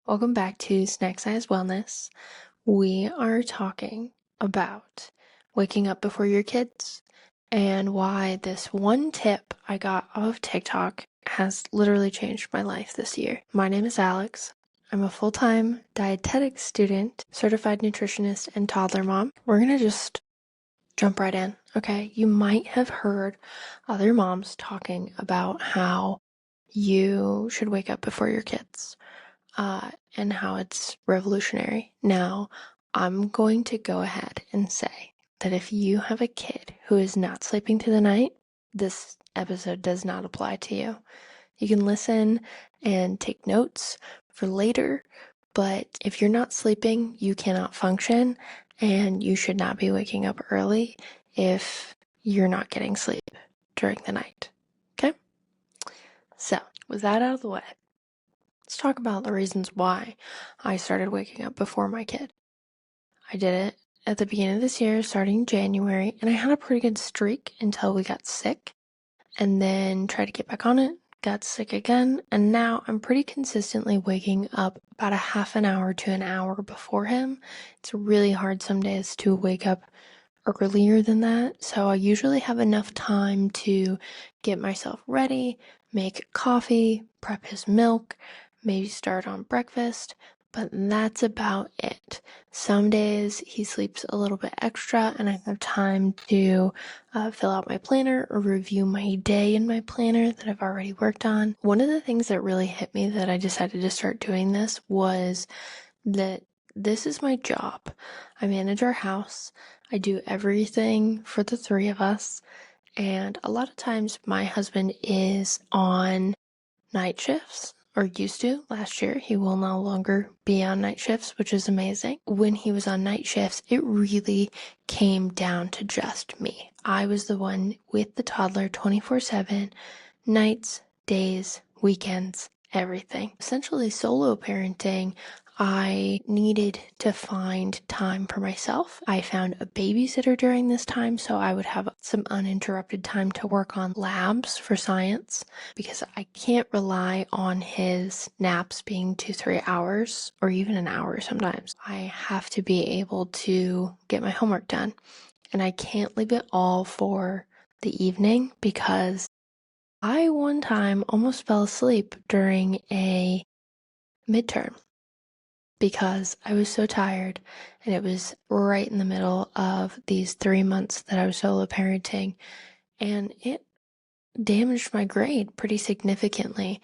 Welcome back to Snack Size Wellness. We are talking about waking up before your kids and why this one tip I got off of TikTok has literally changed my life this year. My name is Alex. I'm a full-time dietetics student, certified nutritionist, and toddler mom. We're going to just jump right in, okay? You might have heard other moms talking about how you should wake up before your kids. And how it's revolutionary. Now, I'm going to go ahead and say that if you have a kid who is not sleeping through the night, this episode does not apply to you. You can listen and take notes for later, but if you're not sleeping, you cannot function, and you should not be waking up early if you're not getting sleep during the night. Okay? So, with that out of the way, let's talk about the reasons why I started waking up before my kid. I did it at the beginning of this year, starting January, and I had a pretty good streak until we got sick, and then tried to get back on it, got sick again, and now I'm pretty consistently waking up about a half an hour to an hour before him. It's really hard some days to wake up earlier than that, so I usually have enough time to get myself ready, make coffee, prep his milk, maybe start on breakfast, but that's about it. Some days he sleeps a little bit extra and I have time to fill out my planner or review my day in my planner that I've already worked on. One of the things that really hit me that I decided to start doing this was that this is my job. I manage our house. I do everything for the three of us. And a lot of times my husband is on night shifts, or used to. Last year, he will no longer be on night shifts, which is amazing. When he was on night shifts, it really came down to just me. I was the one with the toddler 24/7, nights, days, weekends, everything. Essentially solo parenting, I needed to find time for myself. I found a babysitter during this time, so I would have some uninterrupted time to work on labs for science, because I can't rely on his naps being 2-3 hours or even an hour sometimes. I have to be able to get my homework done, and I can't leave it all for the evening because I one time almost fell asleep during a midterm because I was so tired, and it was right in the middle of these 3 months that I was solo parenting, and it damaged my grade pretty significantly.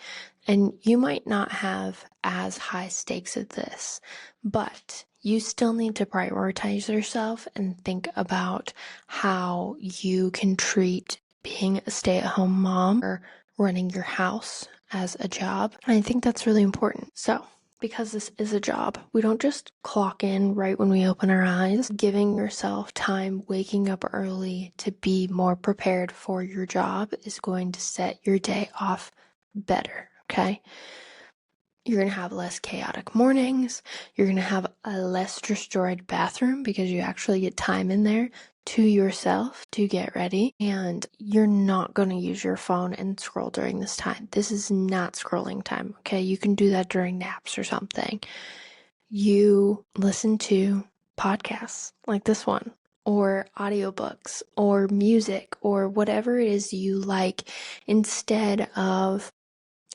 And you might not have as high stakes as this, but you still need to prioritize yourself and think about how you can treat being a stay-at-home mom or running your house as a job. And I think that's really important. So, because this is a job, we don't just clock in right when we open our eyes. Giving yourself time, waking up early to be more prepared for your job is going to set your day off better, okay? You're going to have less chaotic mornings. You're going to have a less destroyed bathroom because you actually get time in there to yourself to get ready, and you're not going to use your phone and scroll during this time. This is not scrolling time, okay? You can do that during naps or something. You listen to podcasts like this one, or audiobooks, or music, or whatever it is you like, instead of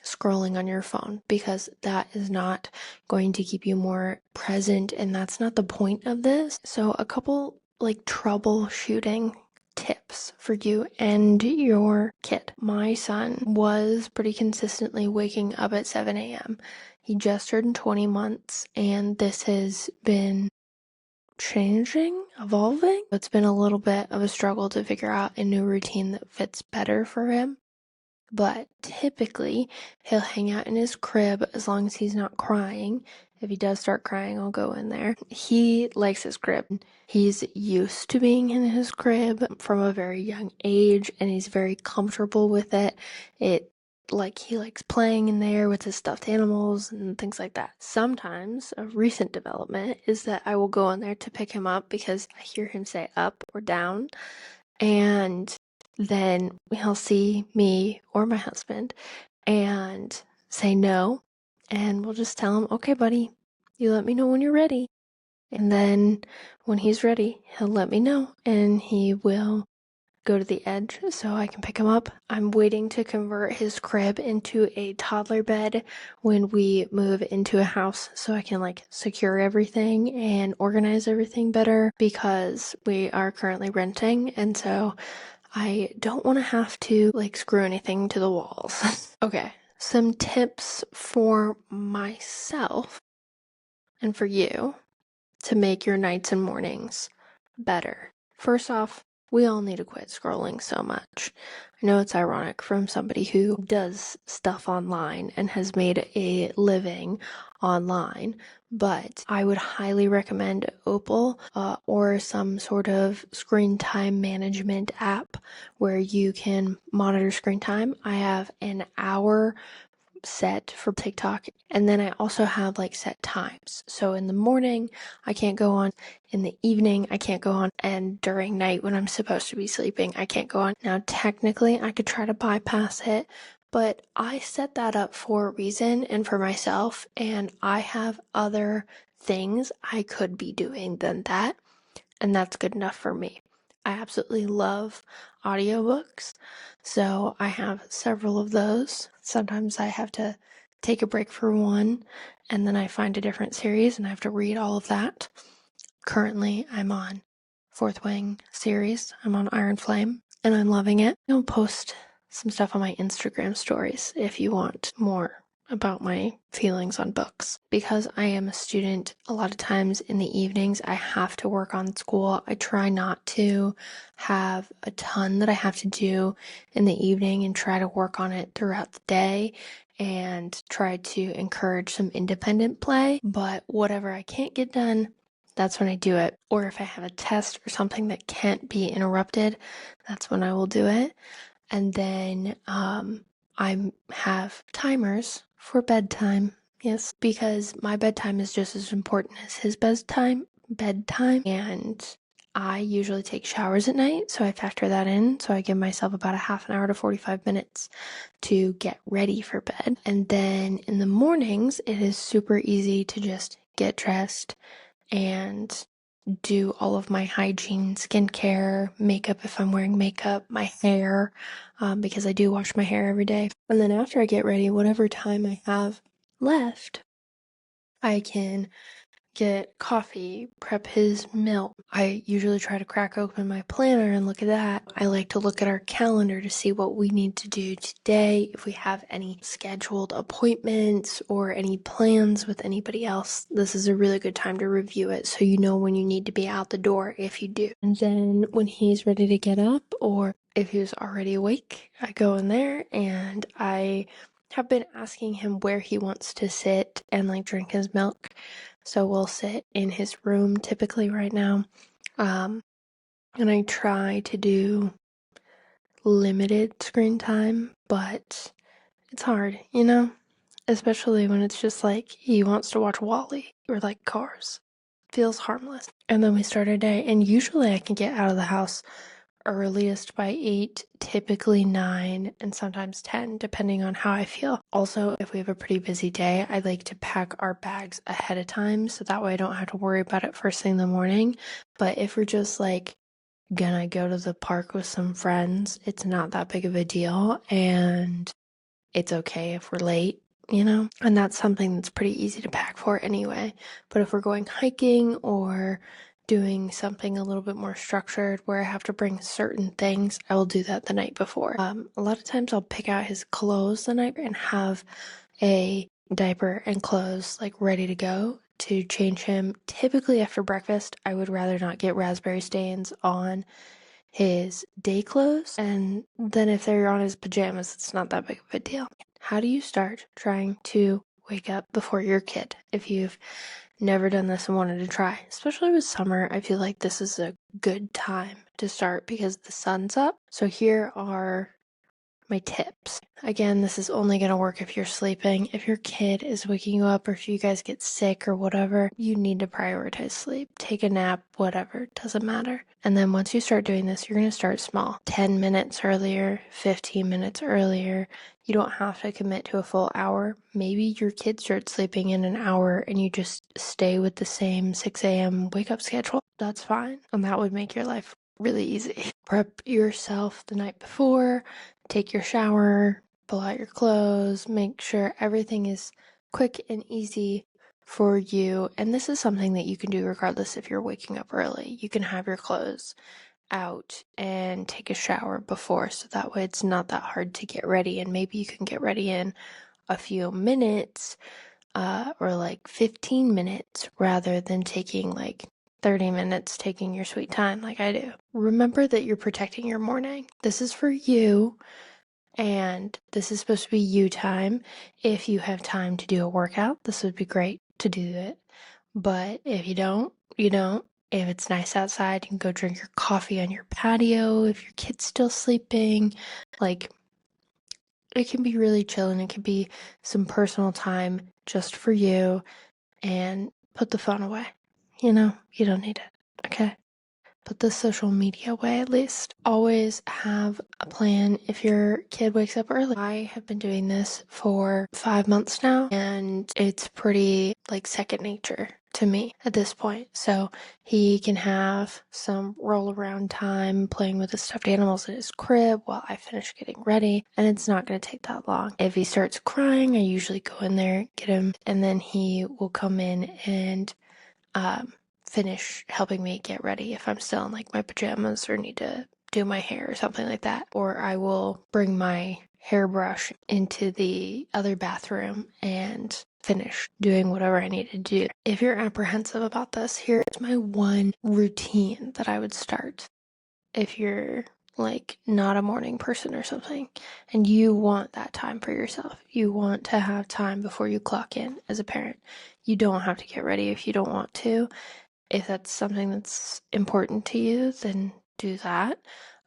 scrolling on your phone, because that is not going to keep you more present, and that's not the point of this. So a couple troubleshooting tips for you and your kid. My son was pretty consistently waking up at 7 a.m. He just turned 20 months, and this has been changing, evolving. It's been a little bit of a struggle to figure out a new routine that fits better for him. But typically, he'll hang out in his crib as long as he's not crying. If he does start crying, I'll go in there. He likes his crib. He's used to being in his crib from a very young age, and he's very comfortable with it. He likes playing in there with his stuffed animals and things like that. Sometimes a recent development is that I will go in there to pick him up because I hear him say up or down, and then he'll see me or my husband and say no, and we'll just tell him, okay, buddy, you let me know when you're ready. And then when he's ready, he'll let me know and he will go to the edge so I can pick him up. I'm waiting to convert his crib into a toddler bed when we move into a house so I can secure everything and organize everything better because we are currently renting, and so I don't want to have to screw anything to the walls. Okay, some tips for myself and for you to make your nights and mornings better. First off, we all need to quit scrolling so much. I know it's ironic from somebody who does stuff online and has made a living online, but I would highly recommend Opal or some sort of screen time management app where you can monitor screen time. I have an hour set for TikTok, and then I also have set times. So in the morning I can't go on, in the evening I can't go on, and during night when I'm supposed to be sleeping I can't go on. Now technically I could try to bypass it, but I set that up for a reason and for myself, and I have other things I could be doing than that, and that's good enough for me. I absolutely love audiobooks, so I have several of those. Sometimes I have to take a break for one, and then I find a different series and I have to read all of that. Currently, I'm on Fourth Wing series. I'm on Iron Flame, and I'm loving it. I'll post some stuff on my Instagram stories if you want more about my feelings on books. Because I am a student, a lot of times in the evenings I have to work on school. I try not to have a ton that I have to do in the evening and try to work on it throughout the day and try to encourage some independent play. But whatever I can't get done, that's when I do it. Or if I have a test or something that can't be interrupted, that's when I will do it. And then I have timers for bedtime. Yes, because my bedtime is just as important as his bedtime. And I usually take showers at night, so I factor that in. So I give myself about a half an hour to 45 minutes to get ready for bed. And then in the mornings, it is super easy to just get dressed and do all of my hygiene, skincare, makeup if I'm wearing makeup, my hair, because I do wash my hair every day. And then after I get ready, whatever time I have left, I can get coffee, prep his milk. I usually try to crack open my planner and look at that. I like to look at our calendar to see what we need to do today, if we have any scheduled appointments or any plans with anybody else. This is a really good time to review it so you know when you need to be out the door if you do. And then when he's ready to get up, or if he's already awake, I go in there and I have been asking him where he wants to sit and drink his milk. So we'll sit in his room typically right now. And I try to do limited screen time, but it's hard, especially when it's just he wants to watch Wall-E or Cars. Feels harmless. And then we start our day, and usually I can get out of the house earliest by 8, typically 9, and sometimes 10, depending on how I feel. Also, if we have a pretty busy day, I like to pack our bags ahead of time so that way I don't have to worry about it first thing in the morning. But if we're just gonna go to the park with some friends, it's not that big of a deal, and it's okay if we're late. And that's something that's pretty easy to pack for anyway. But if we're going hiking or doing something a little bit more structured where I have to bring certain things, I will do that the night before. A lot of times I'll pick out his clothes the night and have a diaper and clothes ready to go to change him. Typically after breakfast, I would rather not get raspberry stains on his day clothes, and then if they're on his pajamas, it's not that big of a deal. How do you start trying to wake up before your kid? If you've never done this and wanted to try, especially with summer, I feel like this is a good time to start because the sun's up. So here are my tips. Again, this is only going to work if you're sleeping. If your kid is waking you up or if you guys get sick or whatever, you need to prioritize sleep. Take a nap, whatever, doesn't matter. And then once you start doing this, you're going to start small. 10 minutes earlier, 15 minutes earlier. You don't have to commit to a full hour. Maybe your kid starts sleeping in an hour and you just stay with the same 6 a.m. wake up schedule. That's fine. And that would make your life really easy. Prep yourself the night before, take your shower, pull out your clothes, make sure everything is quick and easy for you. And this is something that you can do regardless if you're waking up early. You can have your clothes out and take a shower before, so that way it's not that hard to get ready, and maybe you can get ready in a few minutes or like 15 minutes rather than taking like 30 minutes taking your sweet time like I do. Remember that you're protecting your morning. This is for you, and this is supposed to be you time. If you have time to do a workout, this would be great to do it. But if you don't, you don't. If it's nice outside, you can go drink your coffee on your patio. If your kid's still sleeping, like, it can be really chill, and it can be some personal time just for you. And put the phone away. You don't need it, okay? Put the social media away at least. Always have a plan if your kid wakes up early. I have been doing this for 5 months now, and it's pretty like second nature to me at this point. So he can have some roll around time playing with the stuffed animals in his crib while I finish getting ready, and it's not going to take that long. If he starts crying, I usually go in there, get him, and then he will come in and finish helping me get ready if I'm still in like my pajamas or need to do my hair or something like that. Or I will bring my hairbrush into the other bathroom and finish doing whatever I need to do. If you're apprehensive about this, here's my one routine that I would start. If you're like not a morning person or something and you want that time for yourself, you want to have time before you clock in as a parent. You don't have to get ready if you don't want to. If that's something that's important to you, then do that.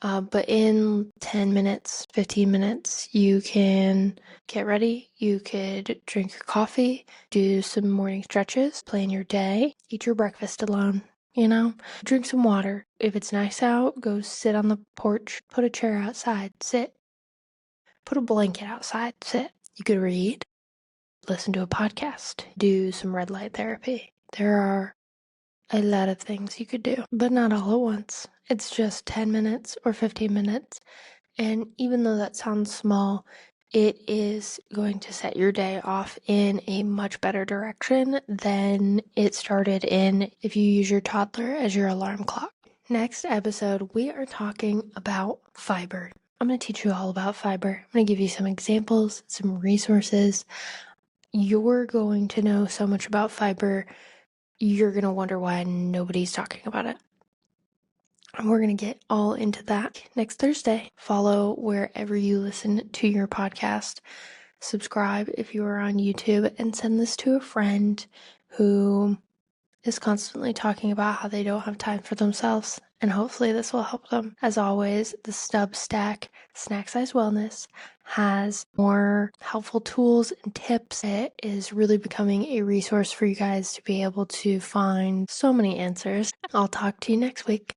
But in 10 minutes, 15 minutes, you can get ready. You could drink your coffee, do some morning stretches, plan your day, eat your breakfast alone, drink some water. If it's nice out, go sit on the porch, put a chair outside, sit, put a blanket outside, sit. You could read, listen to a podcast, do some red light therapy. There are a lot of things you could do, but not all at once. It's just 10 minutes or 15 minutes. And even though that sounds small, it is going to set your day off in a much better direction than it started in if you use your toddler as your alarm clock. Next episode, we are talking about fiber. I'm going to teach you all about fiber. I'm going to give you some examples, some resources. You're going to know so much about fiber, you're going to wonder why nobody's talking about it. And we're going to get all into that next Thursday. Follow wherever you listen to your podcast. Subscribe if you are on YouTube, and send this to a friend who is constantly talking about how they don't have time for themselves. And hopefully this will help them. As always, the Substack Snack Size Wellness has more helpful tools and tips. It is really becoming a resource for you guys to be able to find so many answers. I'll talk to you next week.